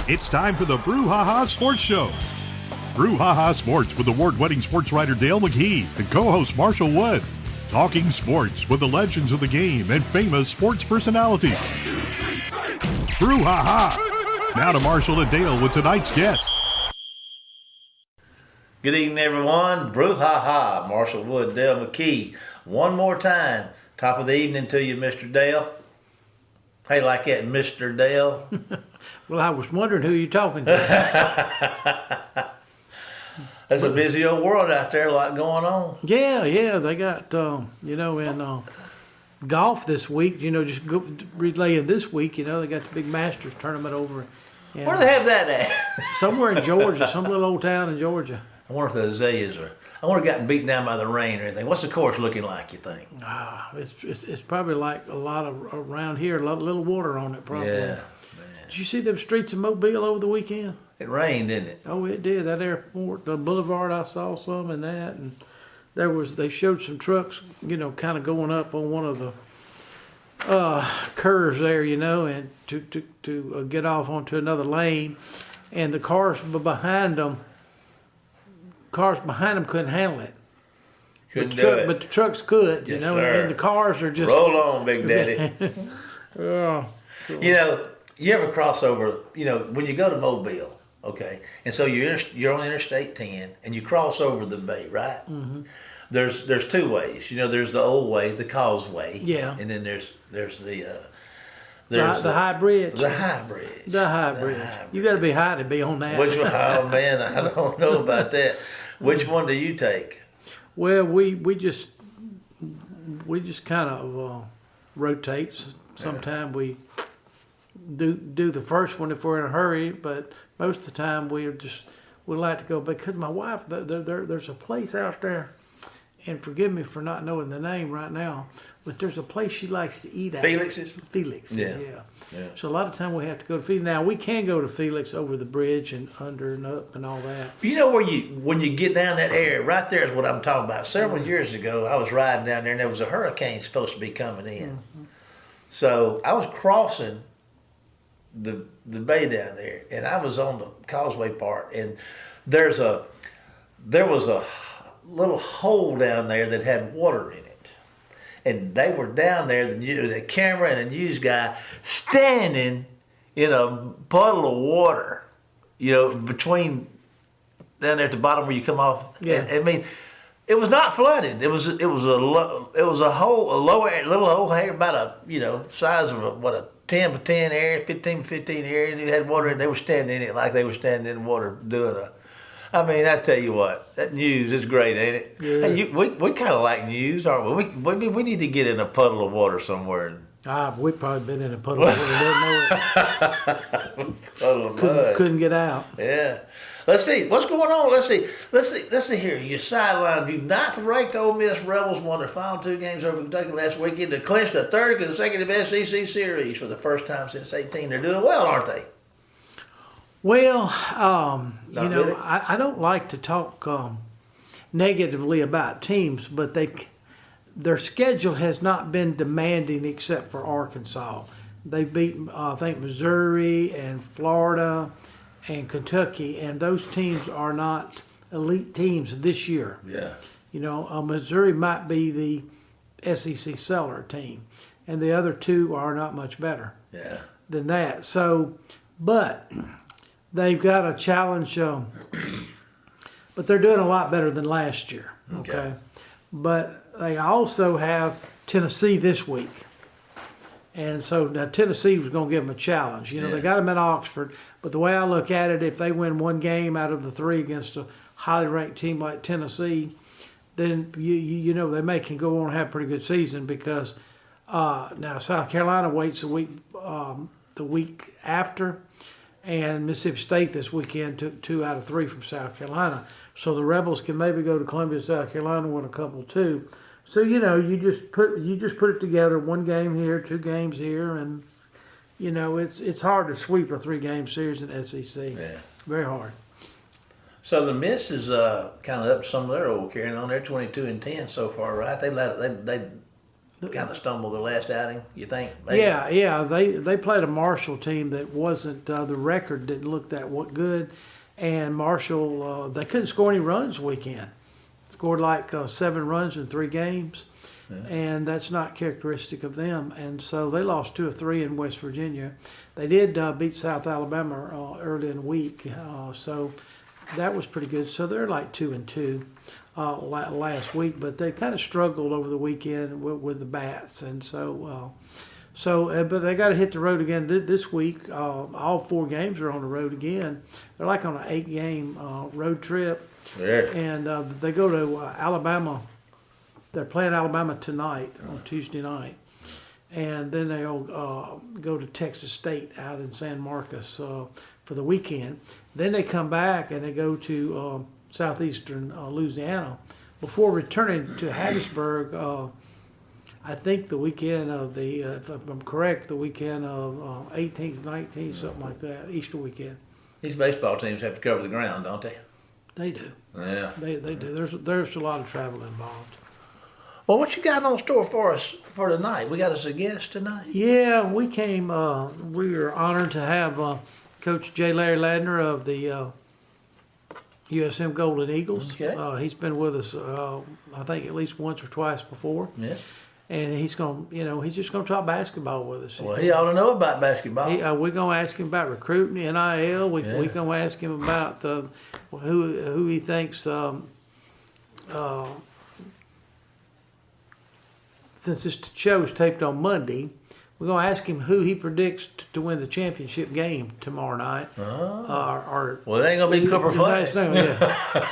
It's time for the Brouhaha Sports Show. Brouhaha Sports with award-winning sports writer Dale McKee and co-host Marshall Wood. Talking sports with the legends of the game and famous sports personalities. Brouhaha. Now to Marshall and Dale with tonight's guest. Good evening, everyone. Brouhaha. Marshall Wood, Dale McKee. One more time. Top of the evening to you, Mr. Dale. Hey, like that, Mr. Dale. Well, I was wondering who you're talking to. That's a busy old world out there, a lot going on. Yeah, they got, in golf this week, just relaying this week, they got the big Masters tournament over. Where do they have that at? Somewhere in Georgia, some little old town in Georgia. I wonder if the azaleas are. I wonder if it gotten beaten down by the rain or anything. What's the course looking like, you think? It's probably like a lot of around here, a little water on it probably. Yeah, man. Did you see them streets of Mobile over the weekend? It rained, didn't it? Oh, it did. That airport, the boulevard, I saw some in that, and they showed some trucks, kind of going up on one of the curves there, and to get off onto another lane, and the cars behind them couldn't handle it. Couldn't do it. But the trucks could, Yes, sir. and the cars are just roll on, Big Daddy. Oh, You ever cross over? When you go to Mobile, okay, and so you're on Interstate 10, and you cross over the bay, right? Mm-hmm. There's two ways. There's the old way, the causeway. Yeah. And then there's the high bridge. The high bridge. The high bridge. You got to be high to be on that. Which one? Oh man, I don't know about that. Which one do you take? Well, we just kind of rotate. Sometimes we do the first one if we're in a hurry, but most of the time we like to go because my wife there's a place out there, and forgive me for not knowing the name right now, but there's a place she likes to eat at. Felix's? Yeah. So a lot of time we have to go to Felix. Now we can go to Felix over the bridge and under and up and all that. When you get down that area, right there is what I'm talking about. Several years ago, I was riding down there and there was a hurricane supposed to be coming in. Mm-hmm. So I was crossing the bay down there, and I was on the causeway part, and there was a little hole down there that had water in it. And they were down there, the camera and the news guy, standing in a puddle of water, between down there at the bottom where you come off. Yeah. I mean, it was not flooded. It was a little hole here about size of a 10 by 10 area, 15 by 15 area, and you had water, and they were standing in it like they were standing in water doing I tell you what, that news is great, ain't it? Yeah. Hey, we kind of like news, aren't we? We need to get in a puddle of water somewhere. We've probably been in a puddle of water, didn't know it. Puddle of mud. Couldn't get out. Yeah. Let's see what's going on. Let's see here. Your sideline view. 9th-ranked Ole Miss Rebels won their final 2 games over Kentucky last weekend to clinch the 3rd consecutive SEC series for the first time since 18. They're doing well, aren't they? Well, really? I don't like to talk negatively about teams, but their schedule has not been demanding except for Arkansas. They beat, I think, Missouri and Florida and Kentucky, and those teams are not elite teams this year. Yeah. Missouri might be the SEC seller team, and the other 2 are not much better than that. So, but they've got a challenge, but they're doing a lot better than last year. Okay. But they also have Tennessee this week. And so now Tennessee was going to give them a challenge. They got them in Oxford, but the way I look at it, if they win 1 game out of the 3 against a highly ranked team like Tennessee, then they can go on and have a pretty good season because now South Carolina waits the week after, and Mississippi State this weekend took 2 out of 3 from South Carolina. So the Rebels can maybe go to Columbia, South Carolina, win a couple too. So you just put it together, 1 game here, 2 games here, and it's hard to sweep a 3-game series in SEC. Yeah. Very hard. So the Miss is kind of up to some of their old carrying on. They're 22-10 so far, right? They kind of stumbled their last outing, you think? Maybe? Yeah. They played a Marshall team that wasn't, the record didn't look that good. And Marshall, they couldn't score any runs the weekend. Scored like 7 runs in 3 games. Yeah. And that's not characteristic of them. And so they lost 2 or 3 in West Virginia. They did beat South Alabama early in the week. So that was pretty good. So they're like 2-2 last week, but they kind of struggled over the weekend with the bats. And but they got to hit the road again this week. All 4 games are on the road again. They're like on an 8-game road trip. Yeah. And they go to Alabama. They're playing Alabama tonight on Tuesday night. And then they'll go to Texas State out in San Marcos for the weekend. Then they come back and they go to southeastern Louisiana before returning to Hattiesburg. I think the weekend of if I'm correct, the weekend of 18th, 19th, something like that, Easter weekend. These baseball teams have to cover the ground, don't they? They do. Yeah. They do. There's a lot of travel involved. Well, what you got on store for us for tonight? We got us a guest tonight. Yeah, we came. We were honored to have Coach Jay Ladner of the USM Golden Eagles. Okay. He's been with us, I think, at least once or twice before. Yeah. And he's he's just going to talk basketball with us. Well, he ought to know about basketball. We're going to ask him about recruiting, NIL. We're going to ask him about who he thinks. Since this show is taped on Monday, we're going to ask him who he predicts to win the championship game tomorrow night. Well, it ain't going to be Cooper Flag.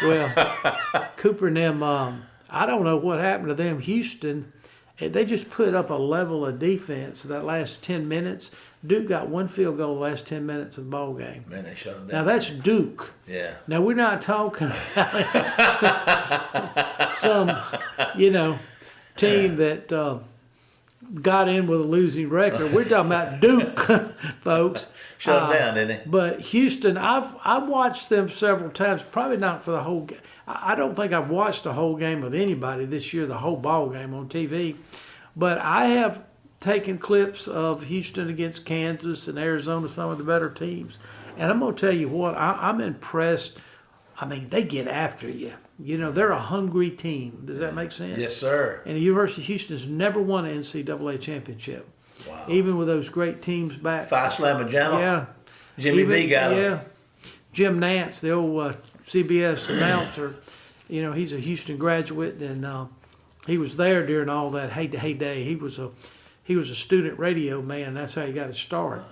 Well, Cooper and them, I don't know what happened to them. Houston, they just put up a level of defense that last 10 minutes. Duke got 1 field goal the last 10 minutes of the ball game. Man, they shut them down. Now, that's Duke. Yeah. Now, we're not talking about some, team that got in with a losing record. We're talking about Duke, folks. Shut them down, didn't they? But Houston, I've watched them several times. Probably not for the whole game. I don't think I've watched the whole game of anybody this year, the whole ball game on TV. But I have taken clips of Houston against Kansas and Arizona, some of the better teams. And I'm going to tell you what, I'm impressed. I mean, they get after you. They're a hungry team. Does that make sense? Yes, sir. And the University of Houston has never won an NCAA championship. Wow. Even with those great teams back. Phi Slamma Jama. Yeah. Jimmy V got him. Yeah. Jim Nance, the old CBS announcer, he's a Houston graduate, and he was there during all that heyday. He was a student radio man. That's how he got his start.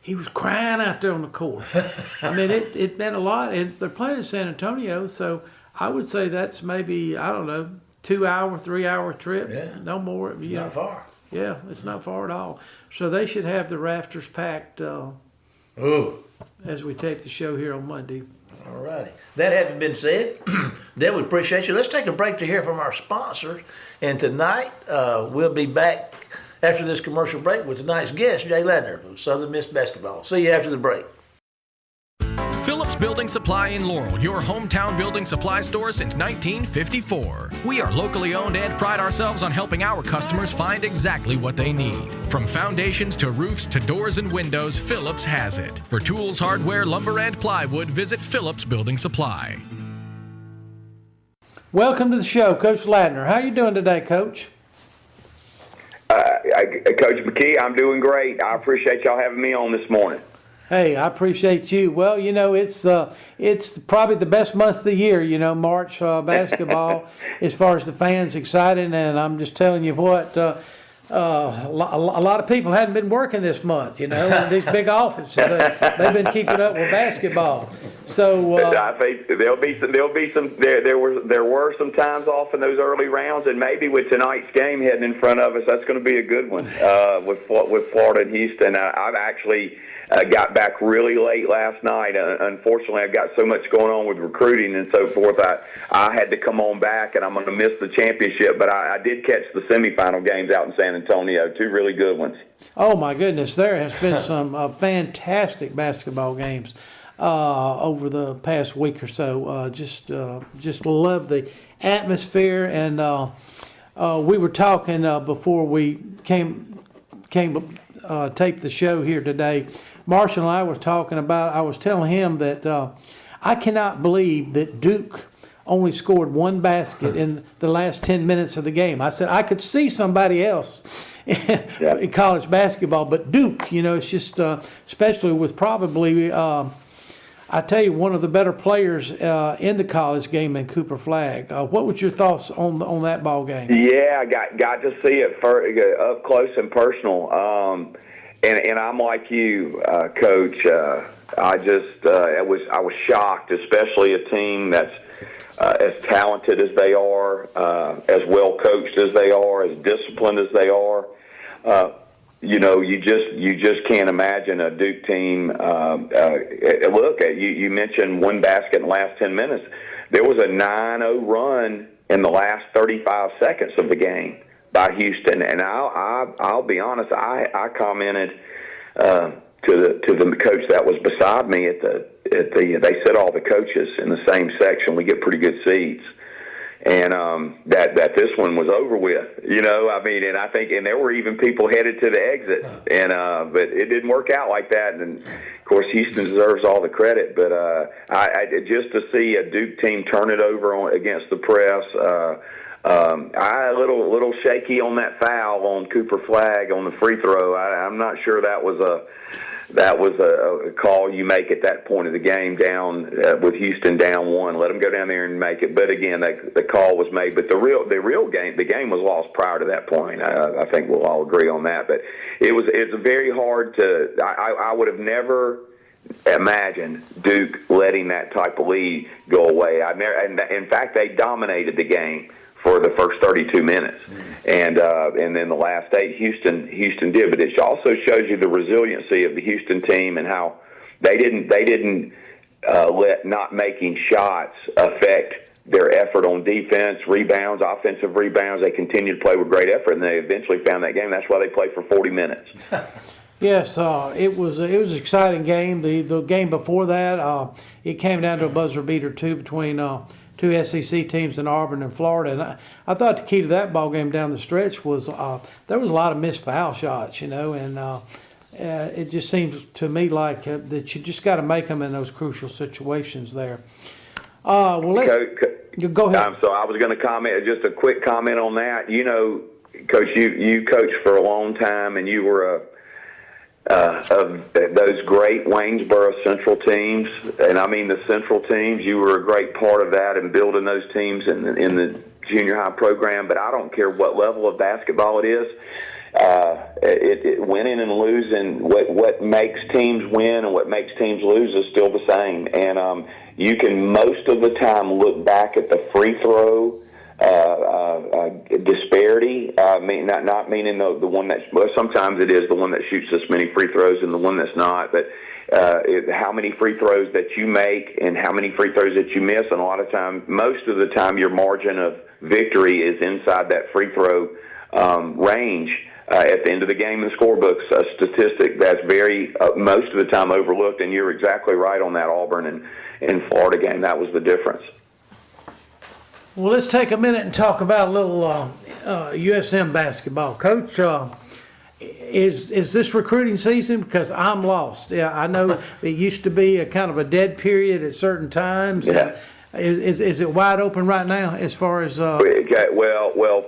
He was crying out there on the court. I mean, it meant a lot. And they're playing in San Antonio, so I would say that's maybe, 2-hour, 3-hour trip. Yeah. No more. Not far. Yeah, it's not far at all. So they should have the rafters packed as we take the show here on Monday. All righty. That having been said, Deb, we appreciate you. Let's take a break to hear from our sponsors. And tonight, we'll be back after this commercial break with tonight's guest, Jay Ladner from Southern Miss Basketball. See you after the break. Phillips Building Supply in Laurel, your hometown building supply store since 1954. We are locally owned and pride ourselves on helping our customers find exactly what they need. From foundations to roofs to doors and windows, Phillips has it. For tools, hardware, lumber, and plywood, visit Phillips Building Supply. Welcome to the show, Coach Ladner. How you doing today, Coach? Coach McKee, I'm doing great. I appreciate y'all having me on this morning. Hey, I appreciate you. Well, it's probably the best month of the year, March basketball, as far as the fans excited. And I'm just telling you what, a lot of people hadn't been working this month, in these big offices. They've been keeping up with basketball. So I think there'll be some. There were some times off in those early rounds, and maybe with tonight's game heading in front of us, that's going to be a good one with Florida and Houston. I've actually got back really late last night. Unfortunately, I've got so much going on with recruiting and so forth. I had to come on back, and I'm going to miss the championship. But I did catch the semifinal games out in San Antonio, 2 really good ones. Oh, my goodness. There has been some fantastic basketball games over the past week or so. Just love the atmosphere. And we were talking before we came taped the show here today. Marshall and I were talking about. I was telling him that I cannot believe that Duke only scored one basket in the last 10 minutes of the game. I said I could see somebody else in college basketball, but Duke, it's just especially with probably. I tell you, one of the better players in the college game in Cooper Flagg. What was your thoughts on that ball game? Yeah, I got to see it up close and personal. And I'm like you, Coach. I was shocked, especially a team that's as talented as they are, as well coached as they are, as disciplined as they are. You just can't imagine a Duke team. Look, you mentioned one basket in the last 10 minutes. There was a 9-0 run in the last 35 seconds of the game by Houston, and I'll be honest. I commented to the coach that was beside me at the. They said all the coaches in the same section. We get pretty good seats. And that this one was over with, and I think, and there were even people headed to the exit, and but it didn't work out like that. And of course, Houston deserves all the credit. But I just to see a Duke team turn it over against the press, I a little shaky on that foul on Cooper Flagg on the free throw. I'm not sure that was a call you make at that point of the game, down with Houston down one. Let them go down there and make it. But again, the call was made. But the game was lost prior to that point. I think we'll all agree on that. But it's very hard to. I would have never imagined Duke letting that type of lead go away. And in fact, they dominated the game for the first 32 minutes, and then the last 8, Houston did. But it also shows you the resiliency of the Houston team and how they didn't let not making shots affect their effort on defense, rebounds, offensive rebounds. They continued to play with great effort, and they eventually found that game. That's why they played for 40 minutes. Yes, it was an exciting game. The game before that, it came down to a buzzer beater too between two SEC teams in Auburn and Florida. And I thought the key to that ball game down the stretch was there was a lot of missed foul shots, and it just seems to me like that you just got to make them in those crucial situations there. Well, go ahead. I'm sorry, I was going to comment, just a quick comment on that. Coach, you coached for a long time, and you were of those great Waynesboro Central teams, and I mean the Central teams. You were a great part of that and building those teams in the junior high program. But I don't care what level of basketball it is. Winning and losing, what makes teams win and what makes teams lose is still the same. And you can most of the time look back at the free throw disparity. Not meaning the one that's, well, sometimes it is the one that shoots this many free throws and the one that's not, but how many free throws that you make and how many free throws that you miss. And a lot of times, most of the time, your margin of victory is inside that free throw range. At the end of the game in the scorebooks, a statistic that's very most of the time overlooked, and you're exactly right on that Auburn and Florida game. That was the difference. Well, let's take a minute and talk about a little USM basketball. Coach, is this recruiting season? Because I'm lost. Yeah, I know it used to be a kind of a dead period at certain times. Yeah. Is it wide open right now as far as? Well.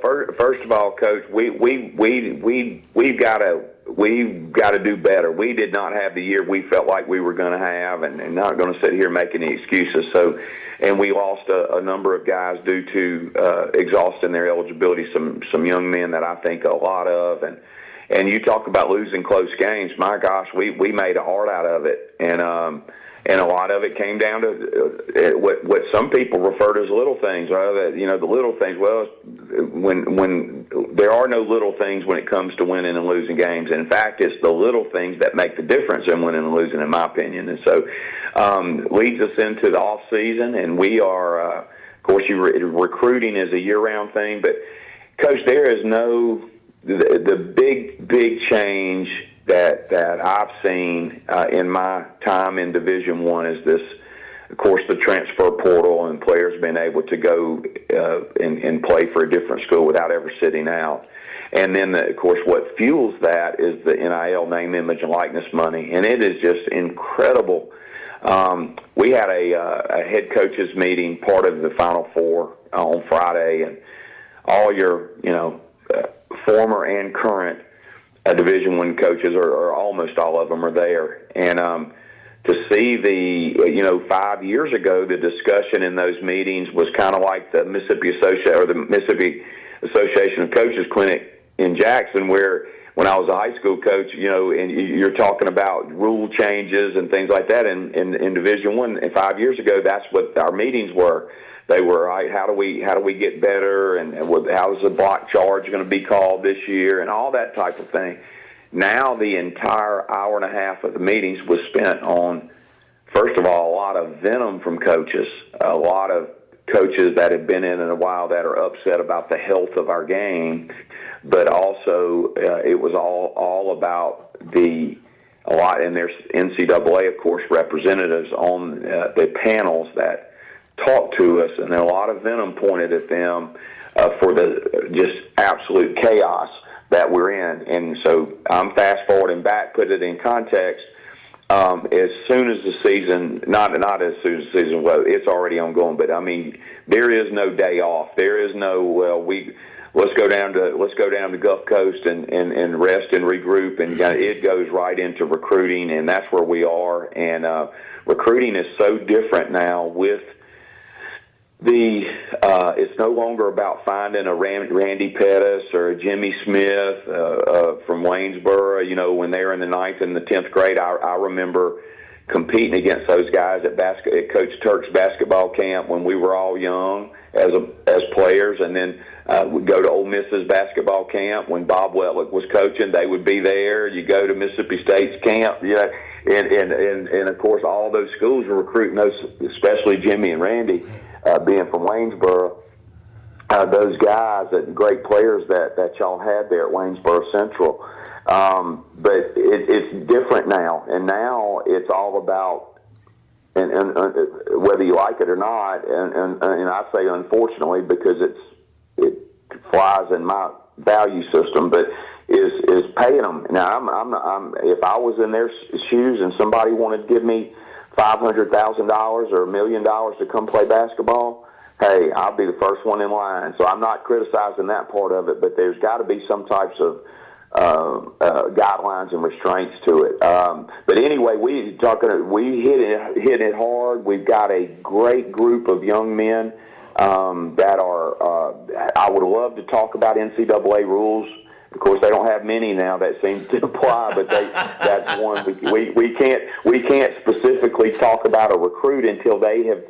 First of all, Coach, we've got to do better. We did not have the year we felt like we were going to have, and not going to sit here and make any excuses. So, and we lost a number of guys due to exhausting their eligibility. Some young men that I think a lot of, and you talk about losing close games. My gosh, we made a heart out of it, and a lot of it came down to what some people refer to as little things. Right? The little things. Well, when there are no little things when it comes to winning and losing games. And in fact, it's the little things that make the difference in winning and losing, in my opinion. And so, leads us into the off season, and we are, of course, recruiting is a year-round thing. But Coach, there is no the big change that I've seen in my time in Division I is of course, the transfer portal and players being able to go and play for a different school without ever sitting out. And then, of course, what fuels that is the NIL, name, image, and likeness money, and it is just incredible. We had a head coaches meeting, part of the Final Four, on Friday, and all your, former and current Division I coaches, or almost all of them, are there. And to see 5 years ago, the discussion in those meetings was kind of like the Mississippi Association of Coaches Clinic in Jackson, where when I was a high school coach, and you're talking about rule changes and things like that in Division I. And 5 years ago, that's what our meetings were. They were, right, how do we get better, and how is the block charge going to be called this year, and all that type of thing. Now the entire hour and a half of the meetings was spent on, first of all, a lot of venom from coaches, a lot of coaches that have been in a while that are upset about the health of our game, but also it was all about a lot, and there's NCAA, of course, representatives on the panels that talked to us, and a lot of venom pointed at them for the just absolute chaos that we're in. And so I'm fast forwarding back, put it in context. As soon as the season, not as soon as the season, well, it's already ongoing, but I mean, there is no day off. There is no, let's go down to Gulf Coast and rest and regroup, and it goes right into recruiting, and that's where we are. And recruiting is so different now with it's no longer about finding a Randy Pettis or a Jimmy Smith from Waynesboro. When they were in the 9th and the 10th grade, I remember competing against those guys at Coach Turk's basketball camp when we were all young as players, and then we'd go to Ole Miss's basketball camp when Bob Wetlick was coaching. They would be there. You go to Mississippi State's camp, and of course all those schools were recruiting those, especially Jimmy and Randy. Being from Waynesboro, those guys, great players that y'all had there at Waynesboro Central. But it's different now, and now it's all about, and whether you like it or not, and I say unfortunately because it flies in my value system, but is paying them. Now, I'm if I was in their shoes and somebody wanted to give me $500,000 or $1 million to come play basketball, hey, I'll be the first one in line. So I'm not criticizing that part of it, but there's got to be some types of guidelines and restraints to it. But anyway, we hit it hard. We've got a great group of young men that are. I would love to talk about NCAA rules. Of course, they don't have many now that seem to apply, but that's one we can't specifically talk about a recruit until they have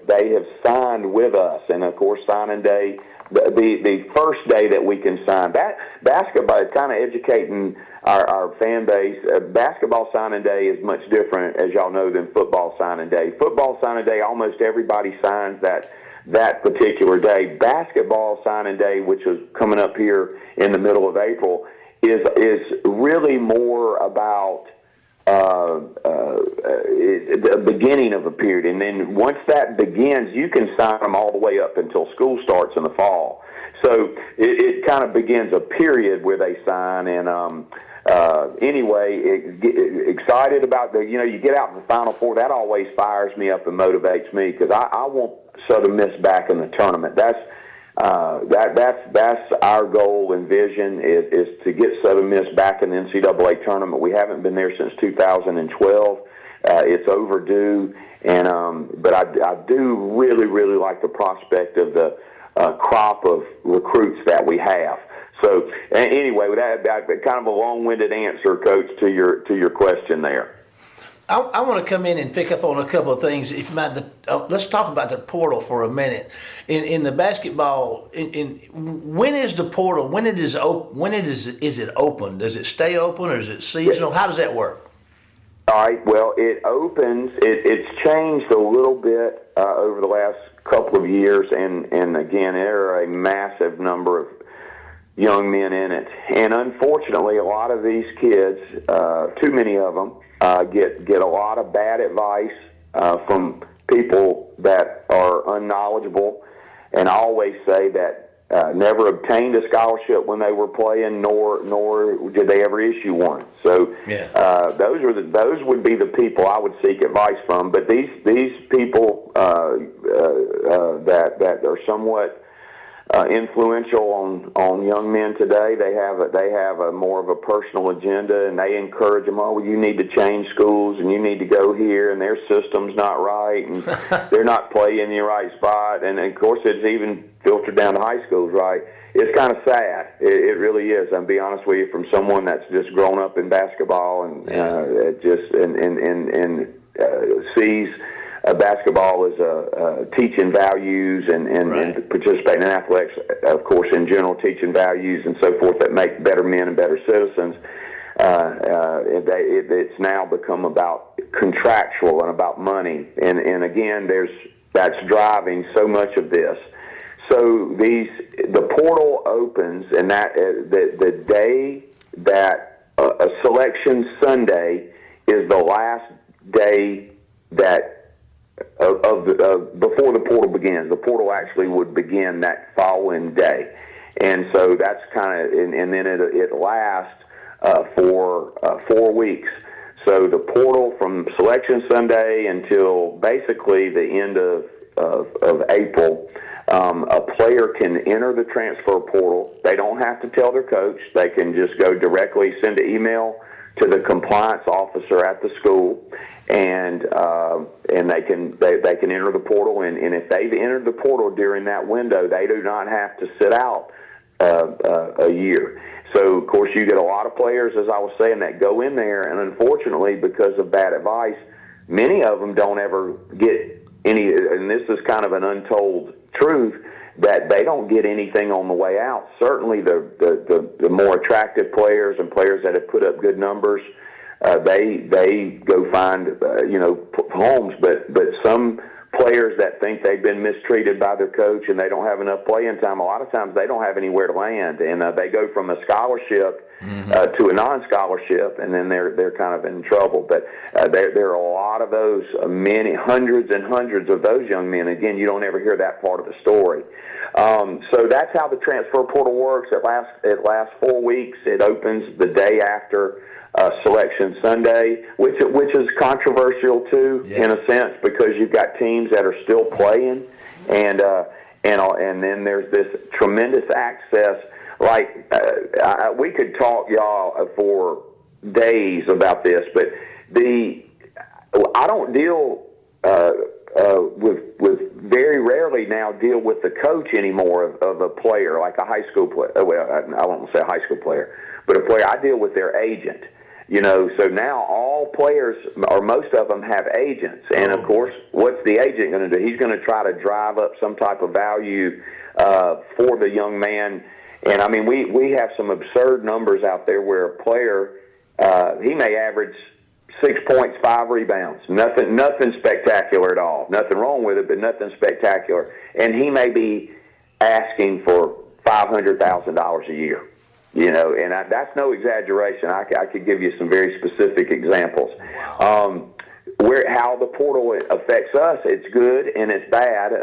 signed with us. And of course, signing day, the first day that we can sign. That basketball is kind of educating our fan base. Basketball signing day is much different, as y'all know, than football signing day. Football signing day, almost everybody signs that particular day. Basketball signing day, which is coming up here in the middle of April, is really more about the beginning of a period. And then once that begins, you can sign them all the way up until school starts in the fall. So it kind of begins a period where they sign. And anyway, excited about you get out in the Final Four. That always fires me up and motivates me because I want Southern Miss back in the tournament. That's our goal and vision is to get Southern Miss back in the NCAA tournament. We haven't been there since 2012. It's overdue, but I do really, really like the prospect of the crop of recruits that we have. So anyway, with that kind of a long-winded answer, Coach, to your question there. I want to come in and pick up on a couple of things. If you mind, let's talk about the portal for a minute. In the basketball, when is the portal? When is it open? Does it stay open or is it seasonal? How does that work? All right. Well, it opens. It's changed a little bit over the last couple of years, and again, there are a massive number of young men in it, and unfortunately, a lot of these kids, too many of them, get a lot of bad advice from people that are unknowledgeable, and I always say that never obtained a scholarship when they were playing, nor did they ever issue one. So those would be the people I would seek advice from. But these people that are somewhat influential on young men today, they have a more of a personal agenda, and they encourage them. Oh, well, you need to change schools, and you need to go here, and their system's not right, and they're not playing in the right spot. And of course, it's even filtered down to high schools, right? It's kind of sad. It really is. I'll be honest with you, from someone that's just grown up in basketball and sees basketball as teaching values and participating in athletics, of course, in general, teaching values and so forth that make better men and better citizens. It's now become about contractual and about money, and again, that's driving so much of this. So the portal opens, and that the day that a selection Sunday is the last day that before the portal begins. The portal actually would begin that following day, and so that's kind of, and then it lasts for 4 weeks. So the portal from Selection Sunday until basically the end of April, a player can enter the transfer portal. They don't have to tell their coach. They can just go directly, send an email to the compliance officer at the school, and they can enter the portal. And if they've entered the portal during that window, they do not have to sit out a year. So, of course, you get a lot of players, as I was saying, that go in there, and unfortunately, because of bad advice, many of them don't ever get any, and this is kind of an untold truth, that they don't get anything on the way out. Certainly the more attractive players and players that have put up good numbers, they go find homes, but some players that think they've been mistreated by their coach and they don't have enough playing time, a lot of times they don't have anywhere to land, and they go from a scholarship to a non-scholarship, and then they're kind of in trouble. But there are a lot of those, many hundreds and hundreds of those young men. Again, you don't ever hear that part of the story. So that's how the transfer portal works. It lasts 4 weeks. It opens the day after Selection Sunday, which is controversial too, in a sense, because you've got teams that are still playing, and then there's this tremendous access. Like we could talk, y'all, for days about this, but I don't deal with very rarely now deal with the coach anymore of a player, like a high school player. Well, I won't say a high school player, but a player. I deal with their agent. So now all players, or most of them, have agents. And, of course, what's the agent going to do? He's going to try to drive up some type of value for the young man. And, I mean, we have some absurd numbers out there where a player, he may average 6 points, 5 rebounds. Nothing spectacular at all. Nothing wrong with it, but nothing spectacular. And he may be asking for $500,000 a year. And that's no exaggeration. I could give you some very specific examples. How the portal affects us, it's good and it's bad.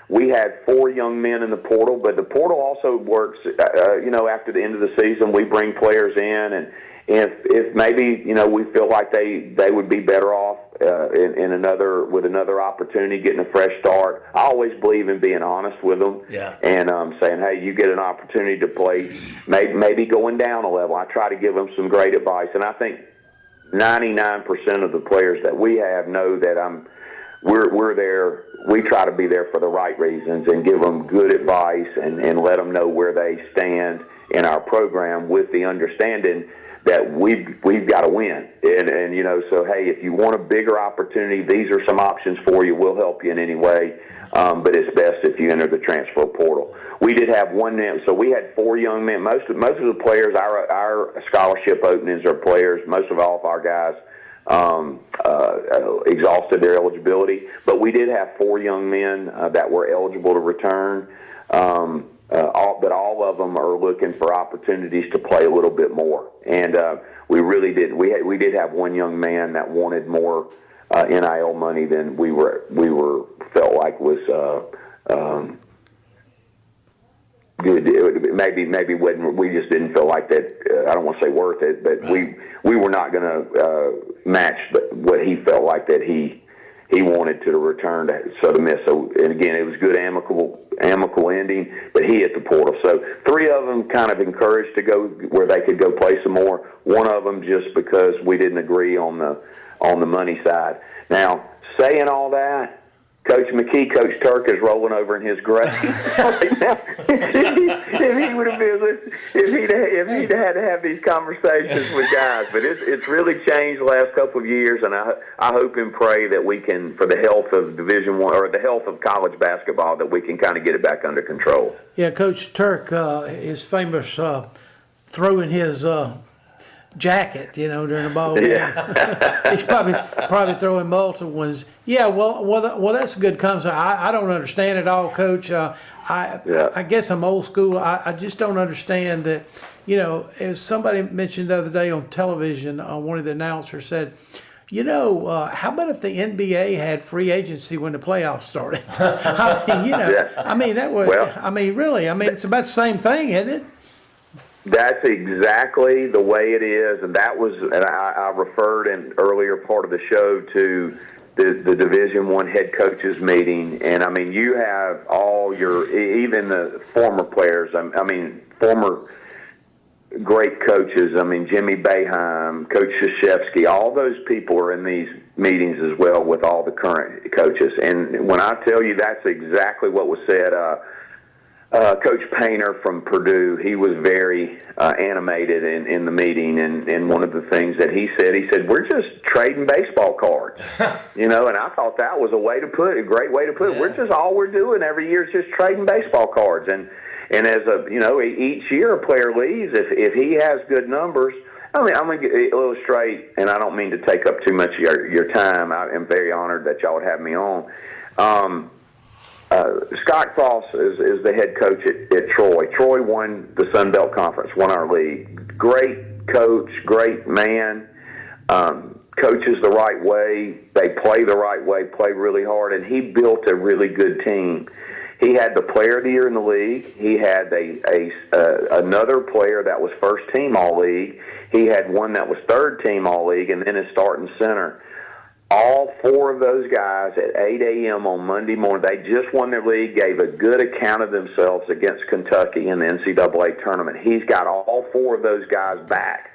We had 4 young men in the portal, but the portal also works, after the end of the season, we bring players in, and if maybe, we feel like they would be better off with another opportunity, getting a fresh start. I always believe in being honest with them, and saying, hey, you get an opportunity to play, maybe going down a level. I try to give them some great advice, and I think 99% of the players that we have know that we're there. We try to be there for the right reasons and give them good advice and let them know where they stand in our program, with the understanding that we've got to win. And so, hey, if you want a bigger opportunity, these are some options for you. We'll help you in any way, but it's best if you enter the transfer portal. We did have one, so we had 4 young men. Most of the players, our scholarship openings are players. Most of all of our guys exhausted their eligibility, but we did have 4 young men that were eligible to return. But all of them are looking for opportunities to play a little bit more, and we really did. We did have one young man that wanted more NIL money than we felt like was good. Maybe wasn't. We just didn't feel like that. I don't want to say worth it, but we were not going to match what he felt like that he wanted to return to Southern Miss. So, and again, it was good amicable ending, but he hit the portal. So 3 of them kind of encouraged to go where they could go play some more. 1 of them just because we didn't agree on the money side. Now, saying all that, Coach McKee, Coach Turk is rolling over in his grave right now. If he would have been, if he'd had to have these conversations with guys, but it's really changed the last couple of years, and I hope and pray that we can, for the health of Division I or the health of college basketball, that we can kind of get it back under control. Yeah, Coach Turk is famous throwing his jacket, during the ball game. Yeah. He's probably throwing multiple ones. Yeah, well, that's a good concept. I don't understand it all, Coach. I guess I'm old school. I just don't understand that. As somebody mentioned the other day on television, one of the announcers said, how about if the NBA had free agency when the playoffs started? It's about the same thing, isn't it? That's exactly the way it is, and that was, and I referred in earlier part of the show to the Division I head coaches meeting, and I mean, you have all even the former players, former great coaches, Jimmy Boeheim, Coach Krzyzewski, all those people are in these meetings as well with all the current coaches, and when I tell you that's exactly what was said, Coach Painter from Purdue, he was very animated in the meeting, and one of the things that he said, we're just trading baseball cards, and I thought that was a great way to put it. We're just, all we're doing every year is just trading baseball cards, and as each year a player leaves, if he has good numbers, I'm going to illustrate, and I don't mean to take up too much of your time. I am very honored that y'all would have me on. Scott Cross is the head coach at Troy. Troy won the Sun Belt Conference, won our league. Great coach, great man, coaches the right way. They play the right way, play really hard, and he built a really good team. He had the player of the year in the league. He had another player that was first team all-league. He had one that was third team all-league, and then his starting center. All 4 of those guys at 8 a.m. on Monday morning, they just won their league, gave a good account of themselves against Kentucky in the NCAA tournament. He's got all 4 of those guys back.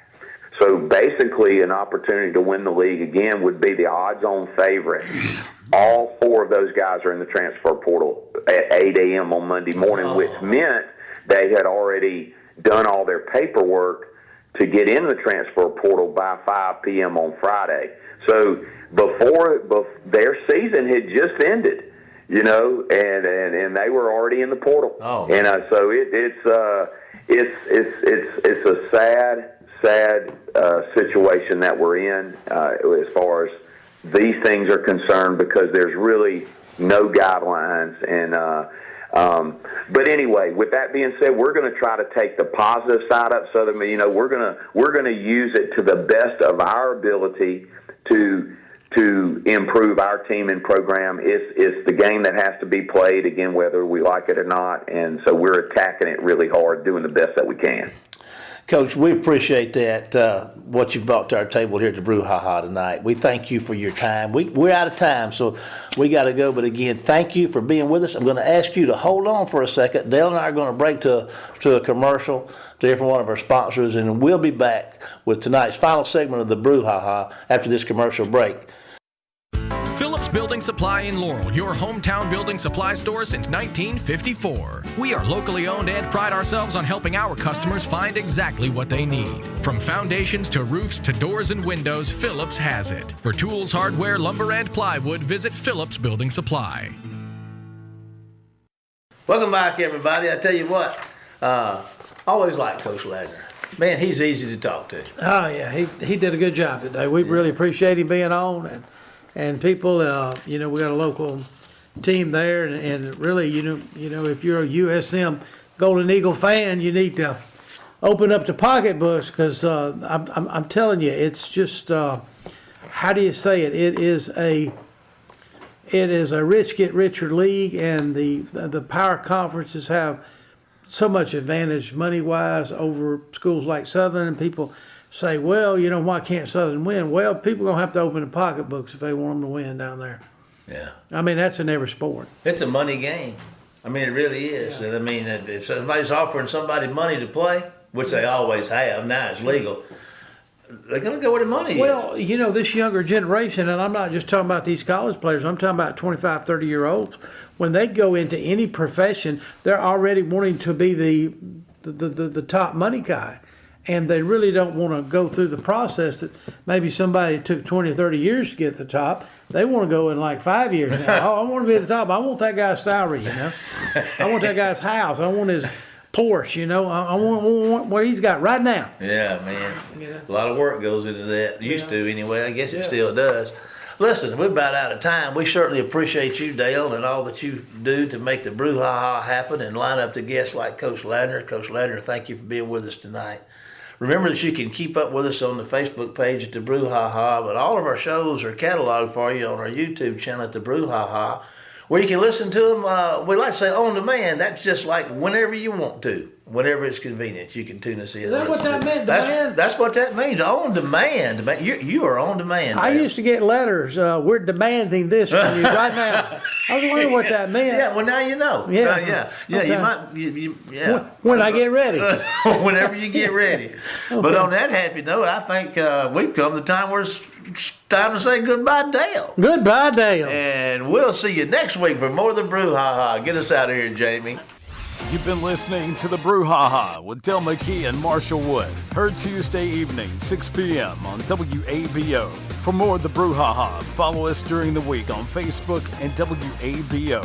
So basically an opportunity to win the league again would be the odds-on favorite. All 4 of those guys are in the transfer portal at 8 a.m. on Monday morning, which meant they had already done all their paperwork to get in the transfer portal by 5 p.m. on Friday. So before their season had just ended, and they were already in the portal. Oh. And so it's a sad situation that we're in as far as these things are concerned, because there's really no guidelines. And but anyway, with that being said, we're going to try to take the positive side up, so that we're going to use it to the best of our ability to improve our team and program. It's the game that has to be played, again, whether we like it or not, and so we're attacking it really hard, doing the best that we can. Coach, we appreciate that, what you've brought to our table here at the Brouhaha tonight. We thank you for your time. We're out of time, so we got to go. But again, thank you for being with us. I'm going to ask you to hold on for a second. Dale and I are going to break to a commercial to every one of our sponsors, and we'll be back with tonight's final segment of the Brouhaha after this commercial break. Phillips Building Supply in Laurel, your hometown building supply store since 1954. We are locally owned and pride ourselves on helping our customers find exactly what they need. From foundations to roofs to doors and windows, Phillips has it. For tools, hardware, lumber, and plywood, visit Phillips Building Supply. Welcome back, everybody. I tell you what, always liked Coach Ladner. Man, he's easy to talk to. Oh, yeah, he did a good job today. We really appreciate him being on, and people, we got a local team there, and really, if you're a USM Golden Eagle fan, you need to open up the pocketbooks, because I'm telling you, it's just how do you say it? It is a rich get richer league, and the power conferences have so much advantage money wise over schools like Southern. And people say, well, why can't Southern win? Well, people are gonna have to open the pocketbooks if they want them to win down there. Yeah. I mean, that's in every sport. It's a money game. I mean, it really is. Yeah. And I mean, if somebody's offering somebody money to play, which they always have, now it's legal, they're going to go where the money is. Well, this younger generation, and I'm not just talking about these college players, I'm talking about 25, 30-year-olds. When they go into any profession, they're already wanting to be the top money guy. And they really don't want to go through the process that maybe somebody took 20 or 30 years to get to the top. They want to go in like 5 years now. I want to be at the top. I want that guy's salary, I want that guy's house. I want his Porsche, I want what he's got right now. Yeah, man. A lot of work goes into that. Used to anyway. I guess it still does. Listen, we're about out of time. We certainly appreciate you, Dale, and all that you do to make the Brouhaha happen and line up the guests like Coach Ladner. Coach Ladner, thank you for being with us tonight. Remember that you can keep up with us on the Facebook page at the Brouhaha, but all of our shows are cataloged for you on our YouTube channel at the Brouhaha, where you can listen to them, we like to say on demand. That's just like whenever you want to, whenever it's convenient, you can tune us in. Is that what that meant, demand? That's what that means, on demand. You are on demand. I used to get letters, we're demanding this from you right now. I was wondering what that meant. Yeah, well now you know. Yeah. Okay. You might, When I get ready. Whenever you get ready. Okay. But on that happy note, I think we've come to the time where it's time to say goodbye, Dale. Goodbye, Dale. And we'll see you next week for more of the Brouhaha. Get us out of here, Jamie. You've been listening to the Brouhaha with Del McKee and Marshall Wood. Heard Tuesday evening, 6 p.m. on WABO. For more of the Brouhaha, follow us during the week on Facebook and WABO.